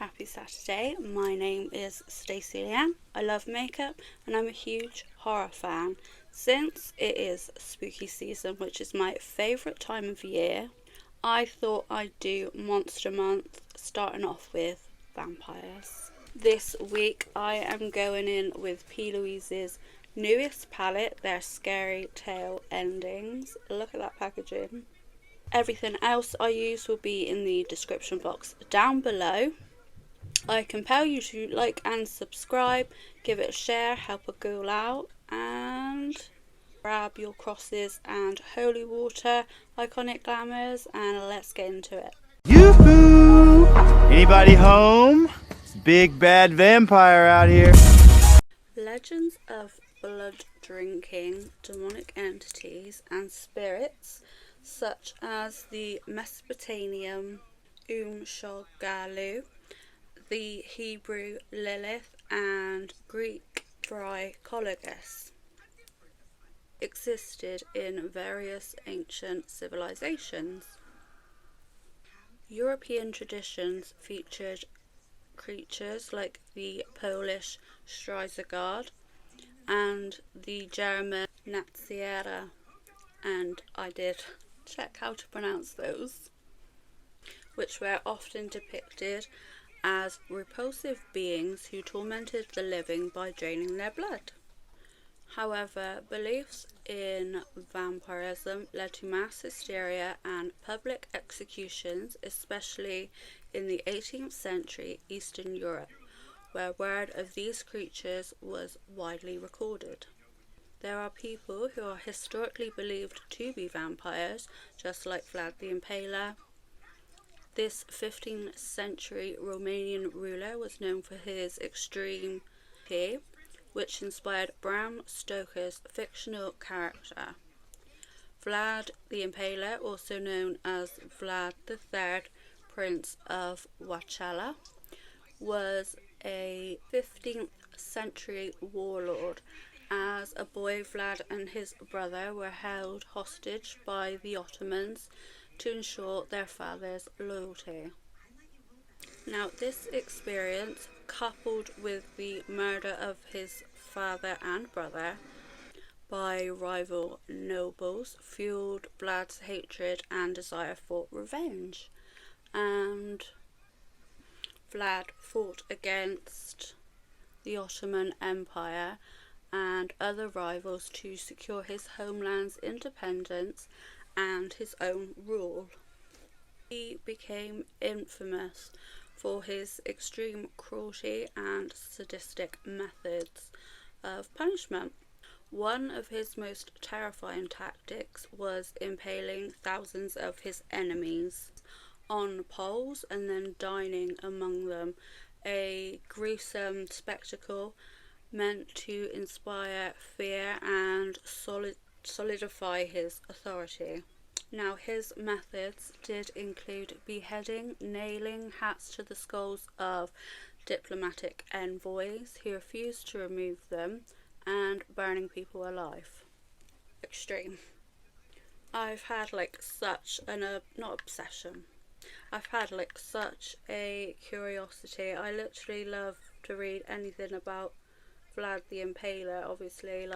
happy Saturday. My name is Stacie-lianne. I love makeup and I'm a huge horror fan. Since it is spooky season, which is my favourite time of year, I thought I'd do Monster Month, starting off with vampires. This week I am going in with P.Louise's newest palette, their Scary Tale Endings. Look at that packaging. Everything else I use will be in the description box down below. I compel you to like and subscribe, give it a share, help a girl out, and grab your crosses and holy water, iconic glamours, and let's get into it. Yoo-hoo! Anybody home? Big bad vampire out here. Legends of blood drinking, demonic entities, and spirits such as the Mesopotamian Shogalu, the Hebrew Lilith, and Greek Tricologus existed in various ancient civilizations. European traditions featured creatures like the Polish Strysogard and the German Naziera, and I did check how to pronounce those, which were often depicted as repulsive beings who tormented the living by draining their blood. However, beliefs in vampirism led to mass hysteria and public executions, especially in the 18th century Eastern Europe, where word of these creatures was widely recorded. There are people who are historically believed to be vampires, just like Vlad the Impaler. This 15th century Romanian ruler was known for his extreme fear, which inspired Bram Stoker's fictional character. Vlad the Impaler, also known as Vlad III, Prince of Wachalla, was a 15th century warlord. As a boy, Vlad and his brother were held hostage by the Ottomans to ensure their father's loyalty. Now, this experience, coupled with the murder of his father and brother by rival nobles, fueled Vlad's hatred and desire for revenge, and Vlad fought against the Ottoman Empire and other rivals to secure his homeland's independence and his own rule. He became infamous for his extreme cruelty and sadistic methods of punishment. One of his most terrifying tactics was impaling thousands of his enemies on poles and then dining among them, a gruesome spectacle meant to inspire fear and solidify his authority. Now, his methods did include beheading, nailing hats to the skulls of diplomatic envoys who refused to remove them, and burning people alive. Extreme. I've had such not obsession. I've had such a curiosity. I literally love to read anything about Vlad the Impaler. Obviously,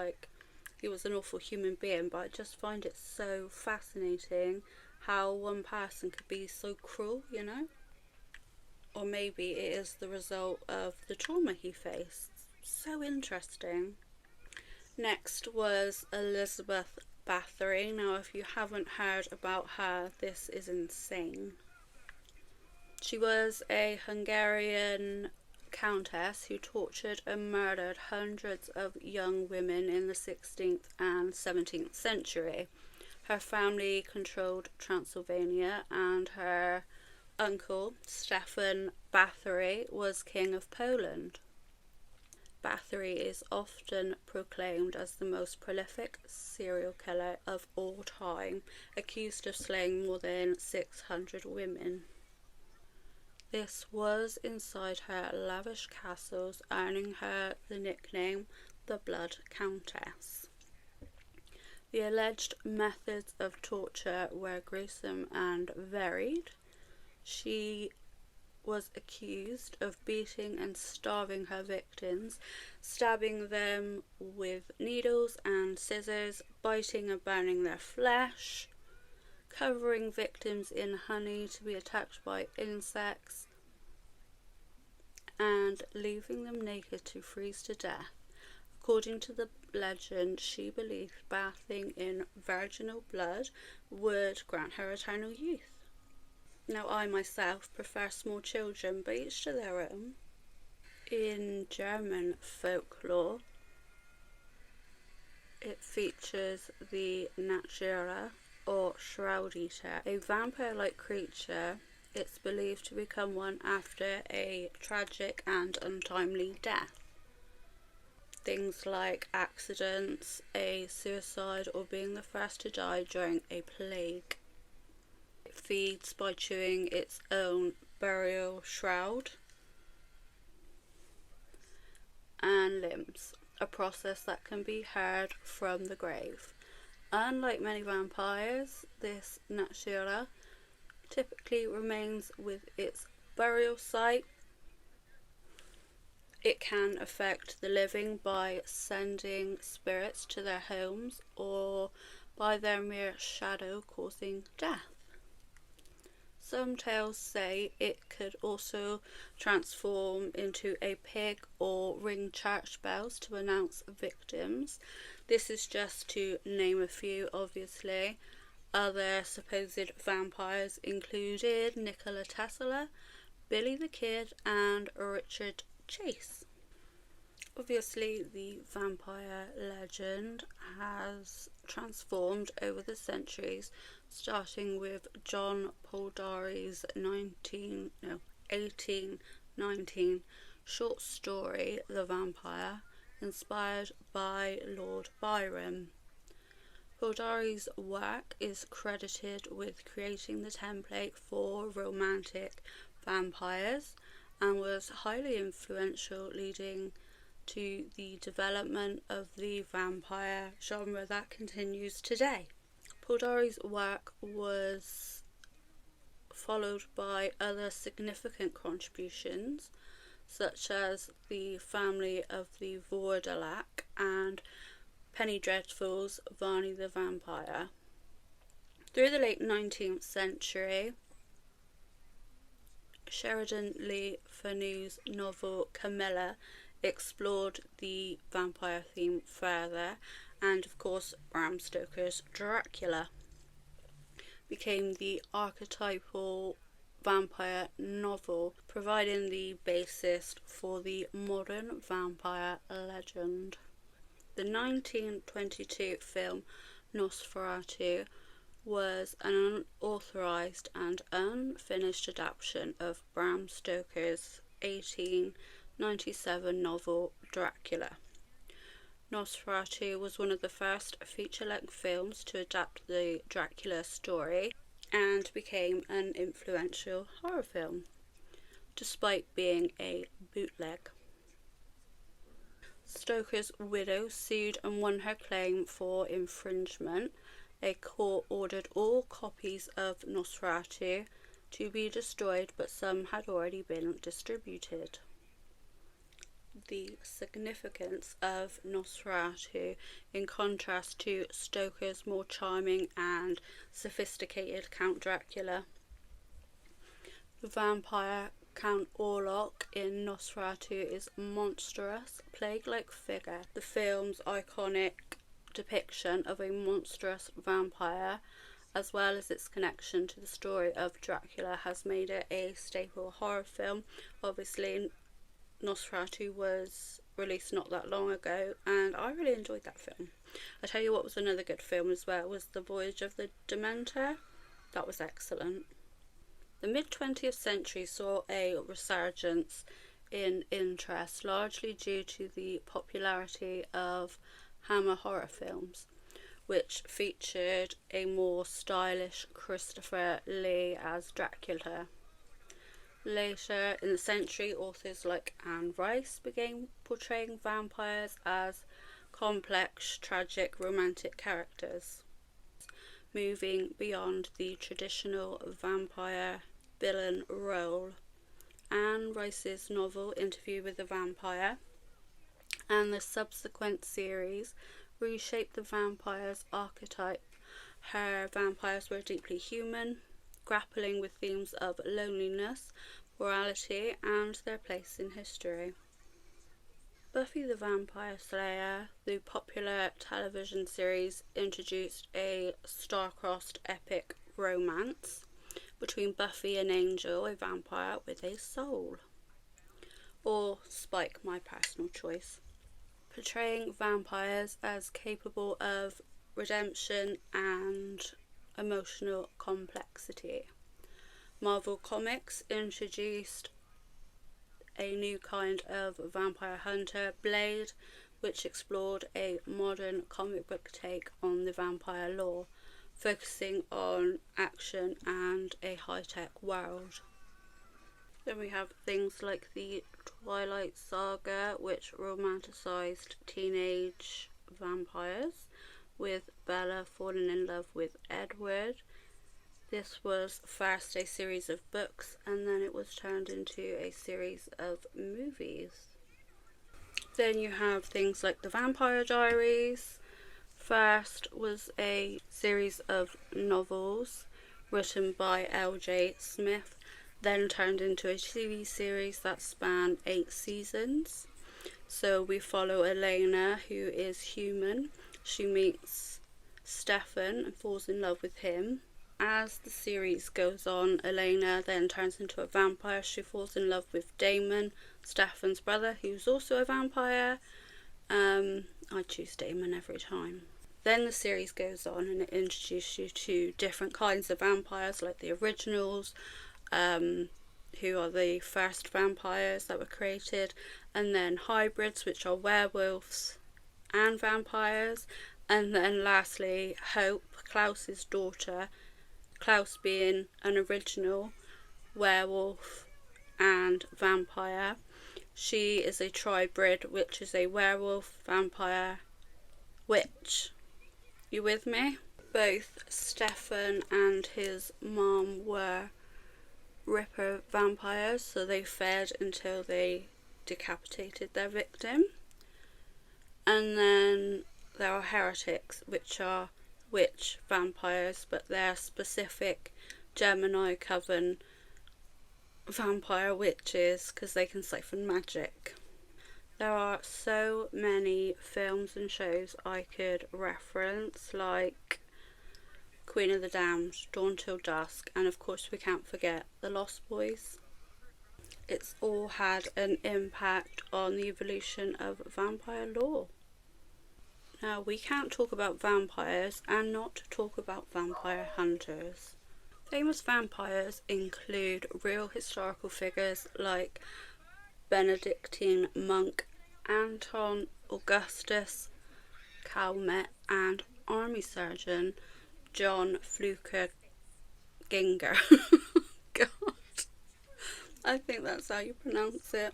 he was an awful human being, but I just find it so fascinating how one person could be so cruel, you know? Or maybe it is the result of the trauma he faced. So interesting. Next was Elizabeth Bathory. Now, if you haven't heard about her, this is insane. She was a Hungarian countess who tortured and murdered hundreds of young women in the 16th and 17th century. Her family controlled Transylvania, and her uncle, Stefan Bathory, was king of Poland. Bathory is often proclaimed as the most prolific serial killer of all time, accused of slaying more than 600 women. This was inside her lavish castles, earning her the nickname the Blood Countess. The alleged methods of torture were gruesome and varied. She was accused of beating and starving her victims, stabbing them with needles and scissors, biting and burning their flesh, covering victims in honey to be attacked by insects, and leaving them naked to freeze to death. According to the legend, she believed bathing in virginal blood would grant her eternal youth. Now, I myself prefer small children, but each to their own. In German folklore, it features the Nachtjäger, or Shroud Eater, a vampire-like creature. It's believed to become one after a tragic and untimely death. Things like accidents, a suicide, or being the first to die during a plague. It feeds by chewing its own burial shroud and limbs, a process that can be heard from the grave. Unlike many vampires, this Nachtjäger typically remains with its burial site. It can affect the living by sending spirits to their homes or by their mere shadow causing death. Some tales say it could also transform into a pig or ring church bells to announce victims. This is just to name a few, obviously. Other supposed vampires included Nikola Tesla, Billy the Kid, and Richard Chase. Obviously, the vampire legend has transformed over the centuries, starting with John Polidori's 1819 short story, The Vampire, inspired by Lord Byron. Polidori's work is credited with creating the template for romantic vampires and was highly influential, leading to the development of the vampire genre that continues today. Polidori's work was followed by other significant contributions, such as The Family of the Vordelac and Penny Dreadful's Varney the Vampire. Through the late 19th century, Sheridan Le Fanu's novel Camilla explored the vampire theme further, and of course Bram Stoker's Dracula became the archetypal vampire novel, providing the basis for the modern vampire legend. The 1922 film Nosferatu was an unauthorized and unfinished adaptation of Bram Stoker's 1897 novel Dracula. Nosferatu was one of the first feature-length films to adapt the Dracula story and became an influential horror film, despite being a bootleg. Stoker's widow sued and won her claim for infringement. A court ordered all copies of Nosferatu to be destroyed, but some had already been distributed. The significance of Nosferatu, in contrast to Stoker's more charming and sophisticated Count Dracula. The vampire Count Orlok in Nosferatu is a monstrous, plague-like figure. The film's iconic depiction of a monstrous vampire, as well as its connection to the story of Dracula, has made it a staple horror film. Obviously, Nosferatu was released not that long ago, and I really enjoyed that film. I tell you what was another good film as well, was The Voyage of the Dementor. That was excellent. The mid-20th century saw a resurgence in interest, largely due to the popularity of Hammer horror films, which featured a more stylish Christopher Lee as Dracula. Later in the century, authors like Anne Rice began portraying vampires as complex, tragic, romantic characters, moving beyond the traditional vampire villain role. Anne Rice's novel Interview with a Vampire, and the subsequent series reshaped the vampire's archetype. Her vampires were deeply human, grappling with themes of loneliness, morality, and their place in history. Buffy the Vampire Slayer, the popular television series, introduced a star-crossed epic romance between Buffy and Angel, a vampire with a soul. Or Spike, my personal choice. Portraying vampires as capable of redemption and emotional complexity. Marvel Comics introduced a new kind of vampire hunter, Blade, which explored a modern comic book take on the vampire lore, focusing on action and a high-tech world. Then we have things like the Twilight Saga, which romanticised teenage vampires, with Bella falling in love with Edward. This was first a series of books, and then it was turned into a series of movies. Then you have things like the Vampire Diaries. First was a series of novels written by L.J. Smith, then turned into a TV series that spanned 8 seasons. So we follow Elena, who is human. She meets Stefan and falls in love with him. As the series goes on, Elena then turns into a vampire. She falls in love with Damon, Stefan's brother, who's also a vampire. I choose Damon every time. Then the series goes on and it introduces you to different kinds of vampires, like the originals, who are the first vampires that were created, and then hybrids, which are werewolves and vampires, and then lastly Hope, Klaus's daughter, Klaus being an original werewolf and vampire. She is a tribrid, which is a werewolf, vampire, witch. You with me? Both Stefan and his mom were Ripper vampires, so they fed until they decapitated their victim. And then there are heretics, which are witch vampires, but they're specific Gemini coven vampire witches because they can siphon magic. There are so many films and shows I could reference, like Queen of the Damned, Dawn Till Dusk, and of course we can't forget The Lost Boys. It's all had an impact on the evolution of vampire lore. Now, we can't talk about vampires and not talk about vampire hunters. Famous vampires include real historical figures like Benedictine monk Anton Augustus Calmet and army surgeon John Fluker Ginger. God, I think that's how you pronounce it.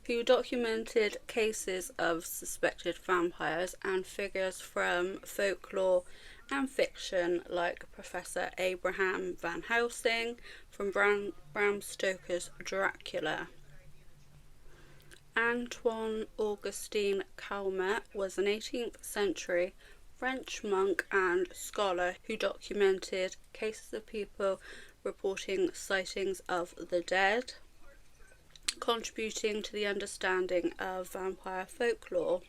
Who documented cases of suspected vampires and figures from folklore and fiction like Professor Abraham Van Helsing from Bram Stoker's Dracula. Antoine Augustin Calmet was an 18th century French monk and scholar who documented cases of people reporting sightings of the dead, contributing to the understanding of vampire folklore.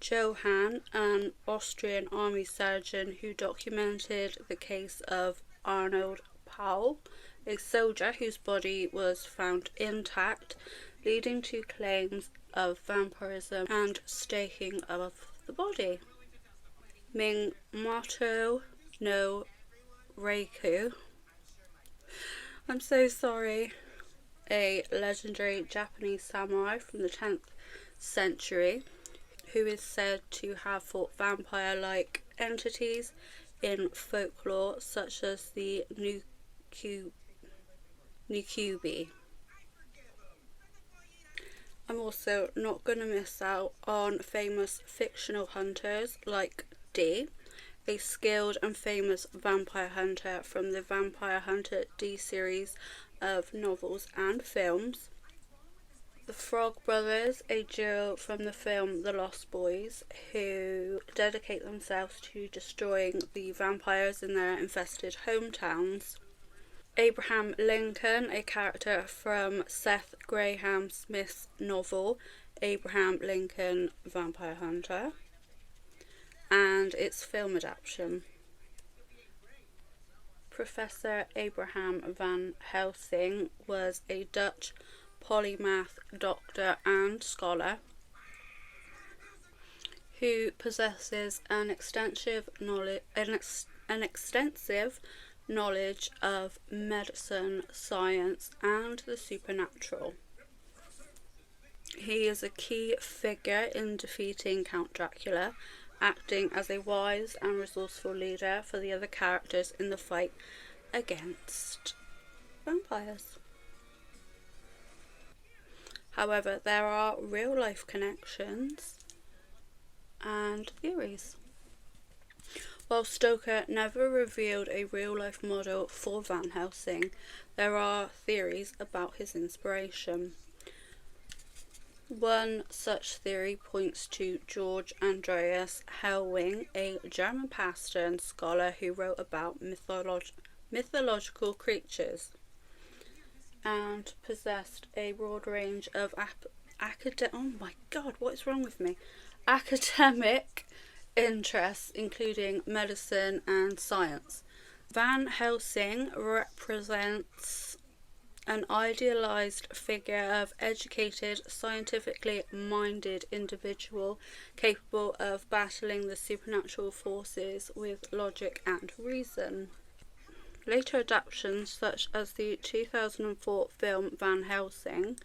Johann, an Austrian army surgeon who documented the case of Arnold Paul, a soldier whose body was found intact, leading to claims of vampirism and staking of the body. Minamoto no Reiku, I'm so sorry, a legendary Japanese samurai from the 10th century who is said to have fought vampire-like entities in folklore such as the Nukubi. I'm also not going to miss out on famous fictional hunters like D, a skilled and famous vampire hunter from the Vampire Hunter D series of novels and films. The Frog Brothers, a duo from the film The Lost Boys, who dedicate themselves to destroying the vampires in their infested hometowns. Abraham Lincoln, a character from Seth Graham Smith's novel Abraham Lincoln Vampire Hunter, and its film adaptation. Professor Abraham van Helsing was a Dutch polymath doctor and scholar who possesses an extensive knowledge of medicine, science, and the supernatural. He is a key figure in defeating Count Dracula, acting as a wise and resourceful leader for the other characters in the fight against vampires. However, there are real-life connections and theories. While Stoker never revealed a real-life model for Van Helsing, there are theories about his inspiration. One such theory points to George Andreas Hellwing, a German pastor and scholar who wrote about mythological creatures and possessed a broad range of academic interests, including medicine and science. Van Helsing represents an idealized figure of educated, scientifically minded individual capable of battling the supernatural forces with logic and reason. Later adaptations, such as the 2004 film Van Helsing,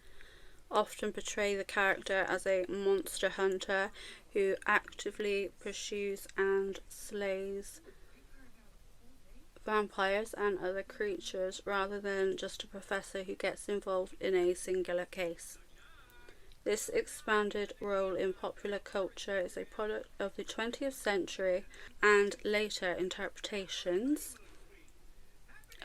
often portray the character as a monster hunter who actively pursues and slays vampires and other creatures rather than just a professor who gets involved in a singular case. This expanded role in popular culture is a product of the 20th century and later interpretations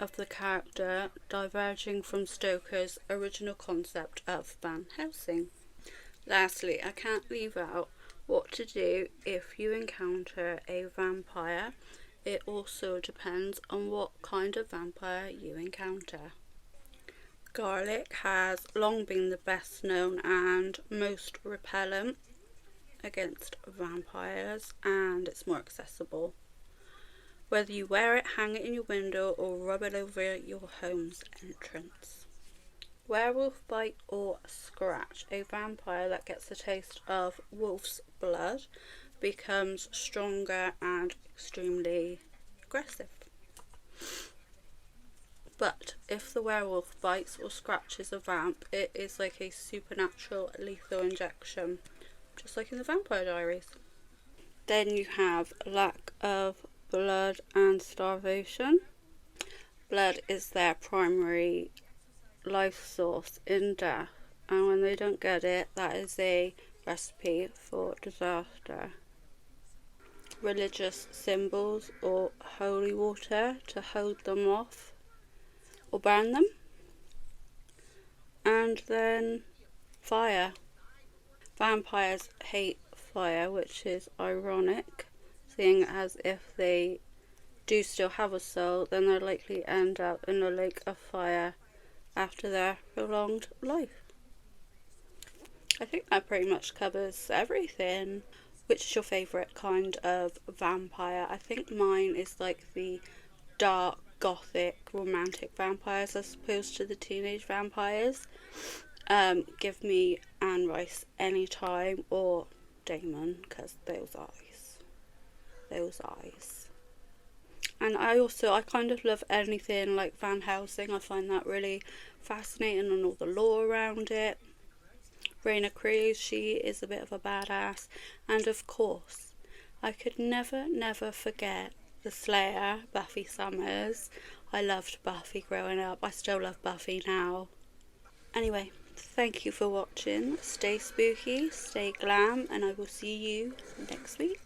of the character diverging from Stoker's original concept of Van Helsing. Lastly, I can't leave out what to do if you encounter a vampire. It also depends on what kind of vampire you encounter. Garlic has long been the best known and most repellent against vampires, and it's more accessible. Whether you wear it, hang it in your window, or rub it over your home's entrance. Werewolf bite or scratch. A vampire that gets a taste of wolf's blood becomes stronger and extremely aggressive. But if the werewolf bites or scratches a vamp, it is like a supernatural lethal injection, just like in the Vampire Diaries. Then you have lack of blood and starvation. Blood is their primary life source in death, and when they don't get it, that is a recipe for disaster. Religious symbols or holy water to hold them off or burn them. And then fire. Vampires hate fire, which is ironic, seeing as if they do still have a soul, then they'll likely end up in a lake of fire after their prolonged life. I think that pretty much covers everything. Which is your favourite kind of vampire? I think mine is like the dark, gothic, romantic vampires as opposed to the teenage vampires. Give me Anne Rice anytime, or Damon, because those eyes. And I kind of love anything like Van Helsing. I find that really fascinating and all the lore around it. Raina Cruz, she is a bit of a badass. And of course, I could never forget the Slayer, Buffy Summers. I loved Buffy growing up. I still love Buffy now. Anyway, thank you for watching. Stay spooky, stay glam, and I will see you next week.